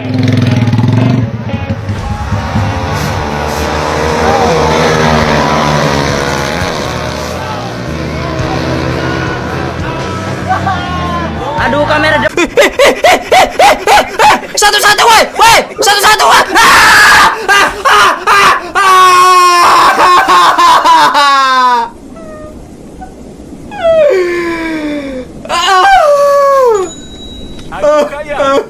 Aduh, kamera satu-satu, woi, satu-satu, woi. Aku kaya.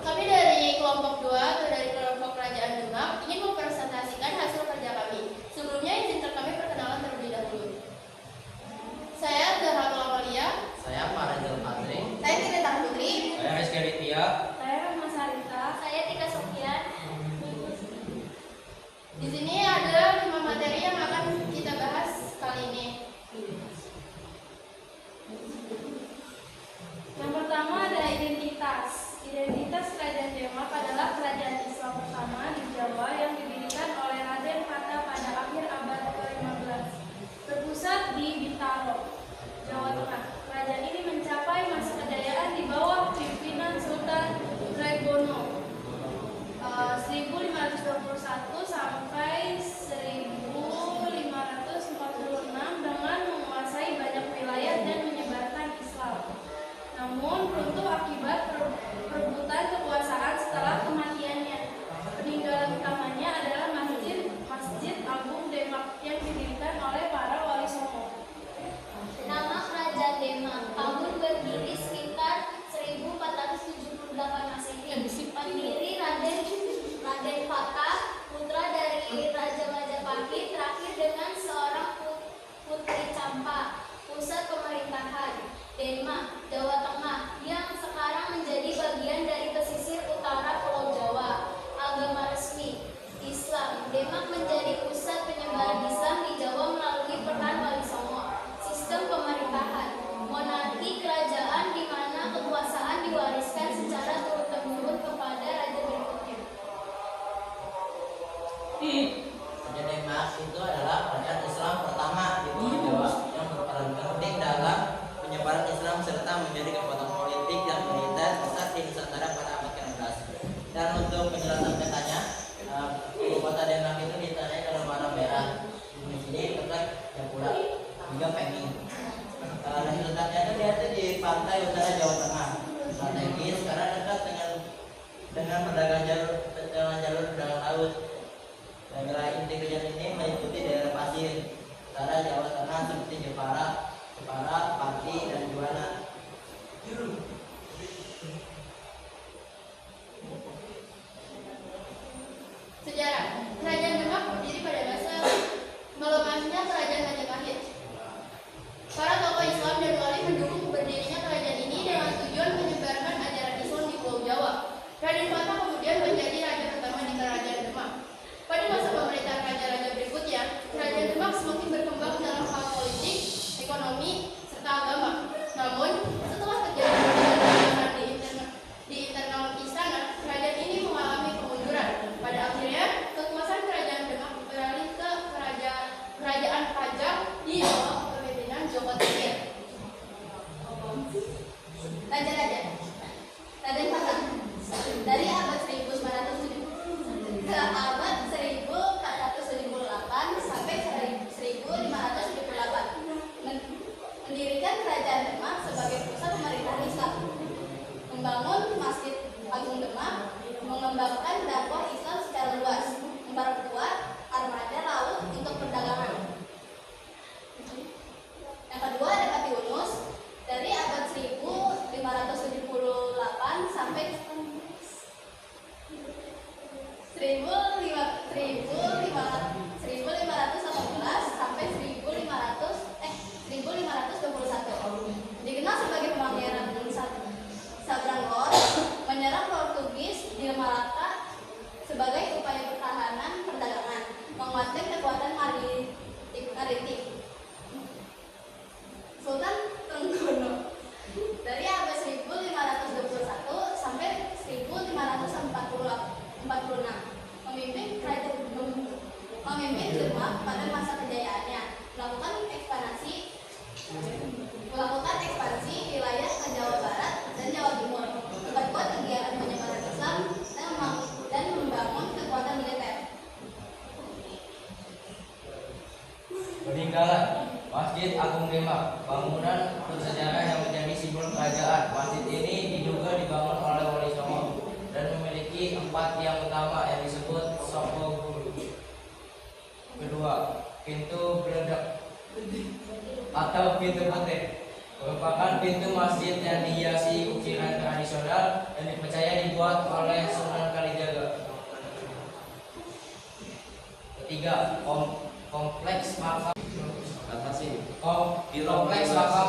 Kami dari kelompok 2 atau dari kelompok Kerajaan Demak ingin mempresentasikan hasil kerja kami. Sebelumnya izinkan kami perkenalan terlebih dahulu. Saya Zahra Amalia. Saya Farajul Patri. Saya Tirta Putri. Saya Rizky Aditya. Saya Rahma Sarita. Saya Tika Sofian. Di sini ada 5 materi yang akan kita bahas kali ini. Yang pertama adalah identitas. Identitas Kerajaan Demak adalah kerajaan Islam pertama di Jawa yang didirikan oleh Raden Fata pada akhir abad ke-15. Berpusat di Bintaro, Jawa Tengah. Kerajaan ini mencapai masa kejayaan di bawah pimpinan Sultan Trenggono 1521 sampai 1546 dengan menguasai banyak wilayah dan menyebarkan Islam. Namun runtuh akibat perebutan kekuasaan setelah kematiannya. Peninggalan utamanya adalah Masjid Agung Demak yang didirikan oleh para wali songo. Nama Kerajaan Demak tahun berdiri sekitar 1478 Masehi. Pendiri Raden Fata, putra dari Raja Majapahit, terakhir dengan seorang putri Campa. Pusat pemerintahan Demak, Jawa Tengah, yang sekarang menjadi bagian dari pesisir utara Pulau Jawa. Agama resmi Islam. Demak menjadi pusat penyebaran Islam di Jawa melalui peran Wali Songo. Sistem pemerintahan monarki kerajaan di mana kekuasaan diwariskan secara turun-temurun kepada raja berikutnya. Kerajaan Demak itu adalah kerajaan Islam pertama di Pulau Jawa yang berperan penting dalam penyebaran Islam serta menjadi kekuatan politik dan militer besar di Nusantara pada abad ke-16. Dan untuk penjelasan petanya, ibu kota Demak itu ditandai dalam warna merah. Di sini terdapat Japura hingga Pengi. Dan letaknya itu dia di pantai utara Jawa Tengah. Strategis karena dekat dengan perdagangan jalur perdagangan laut. Daerah inti kerajaan ini meliputi daerah pasir utara Jawa Tengah seperti Jepara, Pati, dan Juwana. Sejarah. Kerajaan Demak berdiri pada masa melemahnya Kerajaan Majapahit. Para tokoh Islam dan wali mendukung berdirinya kerajaan ini dengan tujuan menyebarkan ajaran Islam di Pulau Jawa. Raden Fata kemudian menjadi raja pertama di Kerajaan Demak. Pada masa pemerintahan raja-raja berikutnya, Kerajaan Demak semakin berkembang dalam hal politik, ekonomi, serta agama. Namun, setelah terjadi perbedaan di internal istana, kerajaan ini mengalami kemunduran. Pada akhirnya, kekuasaan Kerajaan Demak beralih ke Kerajaan Pajang di bawah kepemimpinan Joko Tingkir. Raja-raja Raden Fata dari abad 1907 ke abad 1478 sampai 1578 mendirikan Kerajaan Demak sebagai pusat pemerintahan Islam, membangun Masjid Agung Demak, mengembangkan dakwah Islam secara luas, memperkuat armada laut untuk perdagangan. Yang kedua ada Pati Unus dari abad 1578 sampai Peninggalan Masjid Agung Demak, bangunan bersejarah yang menjadi simbol kerajaan. Masjid ini diduga dibangun oleh Wali Songo dan memiliki 4 tiang utama yang disebut Soko Guru. Kedua, pintu geledak atau pintu petir merupakan pintu masjid yang dihiasi ukiran tradisional dan dipercaya dibuat oleh Sunan Kalijaga. Ketiga, kompleks makam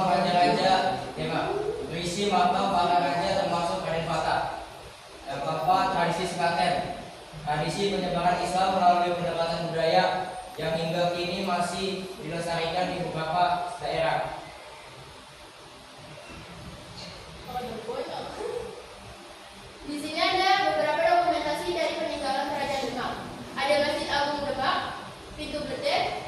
raja-raja Demak berisi makam para raja termasuk Raden Fata. Yang keempat, tradisi sekaten, tradisi penyebaran Islam melalui pendekatan budaya yang hingga kini masih dilestarikan di beberapa daerah. Di sini ada beberapa dokumentasi dari peninggalan Kerajaan Demak. Ada Masjid Agung Demak, Pintu Gede,